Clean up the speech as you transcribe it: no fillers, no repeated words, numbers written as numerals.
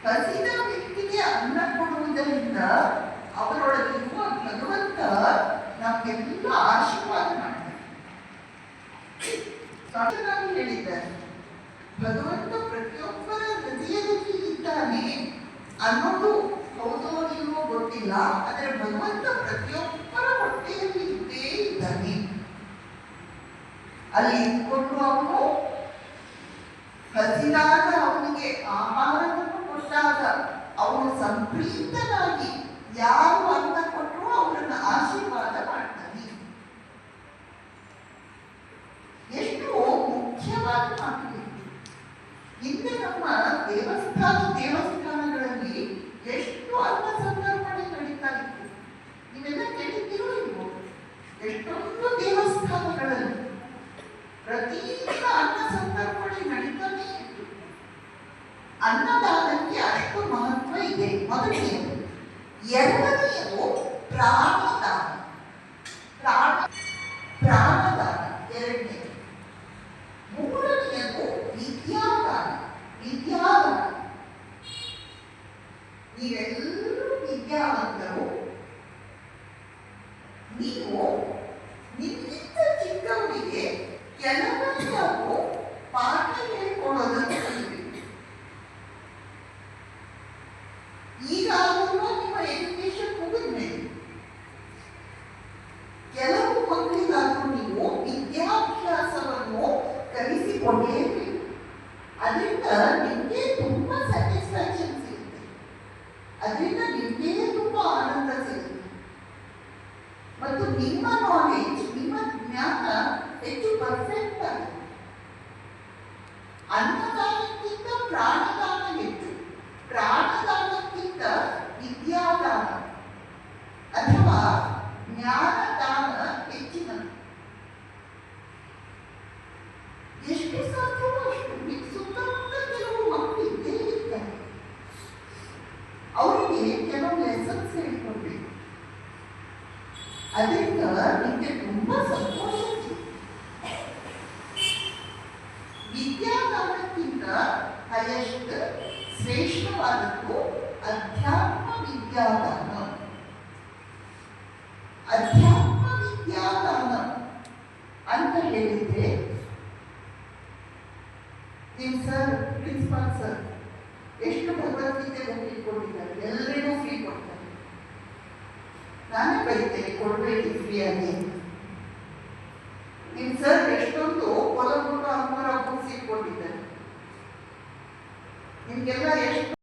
ಹಸಿದ ವ್ಯಕ್ತಿಗೆ ಅನ್ನ ಕೊಡುವುದರಿಂದ ಅವರೊಳಗಿರುವ ಭಗವಂತ ನಮಗೆಲ್ಲ ಆಶೀರ್ವಾದ ಮಾಡ್ತಾರೆ. ಸಾಧನಾಗಿ ಹೇಳಿದ್ದಾರೆ, ಭಗವಂತ ಪ್ರತಿಯೊಬ್ಬರ ಹೃದಯದಲ್ಲಿ ಇದ್ದಾನೆ ಅನ್ನೋದು ಹೌದೋ ಇಲ್ವೋ ಗೊತ್ತಿಲ್ಲ, ಆದರೆ ಭಗವಂತ ಪ್ರತಿಯೊಬ್ಬರ ಹೊಟ್ಟೆಯಲ್ಲಿ ಇದ್ದೇ ಇದ್ದಾನೆ. ಅಲ್ಲಿ ಇದ್ಕೊಂಡು ಅವನು ಹಸಿದಾಗ ಅವನಿಗೆ ಆಹಾರವನ್ನು ಕೊಟ್ಟಾಗ ಅವನು ಸಂಪ್ರೀತನಾಗಿ ಯಾರು ಅನ್ನ ಕೊಟ್ಟರು ಅವರನ್ನು ಆಶೀರ್ವಾದ ಮಾಡ್ತಾನೆ. ಎಷ್ಟು ಮುಖ್ಯವಾದ ಮಾತು. ಹಿಂದೆ ನಮ್ಮ ದೇವಸ್ಥಾನಗಳಲ್ಲಿ ಎಷ್ಟು ಅನ್ನ ಸಂತರ್ಪಣೆ ನಡೀತಾ ಇತ್ತು, ನೀವೆಲ್ಲ ಕೇಳಿದ್ದೀರೋ ಇಲ್ವೋ? ಎಷ್ಟೊಂದು ದೇವಸ್ಥಾನಗಳಲ್ಲಿ ಪ್ರತಿದಿನ ಅನ್ನ ಸಂತರ್ಪಣೆ ನಡೀತಾನೆ ಇತ್ತು. ಅನ್ನದಾನಕ್ಕೆ ಅಷ್ಟು ಮಹತ್ವ ಇದೆ. ಮೊದಲನೆಯದು. ಎರಡನೆಯದು ಪ್ರಾಣದಾನ. ಪ್ರಾಣದಾನ ಎರಡನೆಯದು. ಮೂರನೆಯದು ವಿದ್ಯಾದಾನ. ನೀವೆಲ್ಲರೂ ವಿದ್ಯಾವಂತರು. ನೀವು ನಿಮ್ಮಿಂದ ಚಿಕ್ಕವರಿಗೆ ಕೆಲವೊಂದು ಪಾಠ ಹೇಳ್ಕೊಡೋದನ್ನು ಕಲಿಬೇಕು. ಈಗಾಗಲೂ ನಿಮ್ಮ ಎಜುಕೇಶನ್ ಮುಗಿದ್ಮೇಲೆ ಕೆಲವು ಮಕ್ಕಳಿಗಾದರೂ ನೀವು ವಿದ್ಯಾಭ್ಯಾಸವನ್ನು ಕಲಿಸಿಕೊಂಡೇಬೇಕು. ಅದರಿಂದ ನಿಮಗೆ ತುಂಬಾ ಸ್ಯಾಟಿಸ್ಫ್ಯಾಕ್ಷನ್ ಸಿಗುತ್ತೆ, ಅದರಿಂದ ನಿಮಗೆ ತುಂಬಾ ಆನಂದ ಸಿಗುತ್ತೆ ಮತ್ತು ನಿಮ್ಮ ನಾಲೆಜ್, ನಿಮ್ಮ ಜ್ಞಾನ ಹೆಚ್ಚು ಪರ್ಫೆಕ್ಟ್ ಆಗುತ್ತೆ. ಅನ್ನದಾನಕ್ಕಿಂತ ಪ್ರಾಣದಾನ ಹೆಚ್ಚು, ಪ್ರಾಣದಾನಕ್ಕಿಂತ ವಿದ್ಯಾದಾನ ಅಥವಾ ಜ್ಞಾನದಾನ ಹೆಚ್ಚಿನ. ಎಷ್ಟು ಸಾಧ್ಯವೋ ಅಷ್ಟು ನಿಮ್ಮ ಸುತ್ತಮುತ್ತ ಕೆಲವು ಮಕ್ಕಳು ಇದ್ದೇ ಇರ್ತಾರೆ. ಅವರಿಗೆ ಕೆಲವು ಲೆಸನ್ಸ್ ಹೇಳಿಕೊಡ್ಬೇಕು. ಅದರಿಂದ ನಿಮಗೆ ತುಂಬಾ ಸಂತೋಷ. ವಿದ್ಯಾದಾನಕ್ಕಿಂತ ಹೈಯೆಸ್ಟ್ ಶ್ರೇಷ್ಠವಾದದ್ದು ಅಧ್ಯಾತ್ಮ ವಿದ್ಯಾದಾನ. ಅಧ್ಯಾತ್ಮ ವಿದ್ಯಾದಾನ ಅಂತ ಹೇಳಿದ್ರೆ ನಿಮ್ಮ ಸರ್, ಪ್ರಿನ್ಸಿಪಾಲ್ ಸರ್ ಎಷ್ಟು ಭಗವದ್ಗೀತೆ ಕೊಟ್ಟಿದ್ದಾರೆ, ಎಲ್ಲರಿಗೂ ಫ್ರೀ ಕೊಡ್ತಾರೆ. ನಾನೇ ಬರೀತೇನೆ, ಕೊಡಬೇಡಿ ಫ್ರೀಯಾಗಿ. ನಿಮ್ಮ ಸರ್ ಎಷ್ಟೊಂದು ಕೊಲಗುರು ಅಮ್ಮರ ಬುಕ್ಸ್ ಕೊಟ್ಟಿದ್ದಾರೆ. ನಿಮ್ಗೆಲ್ಲ ಎಷ್ಟು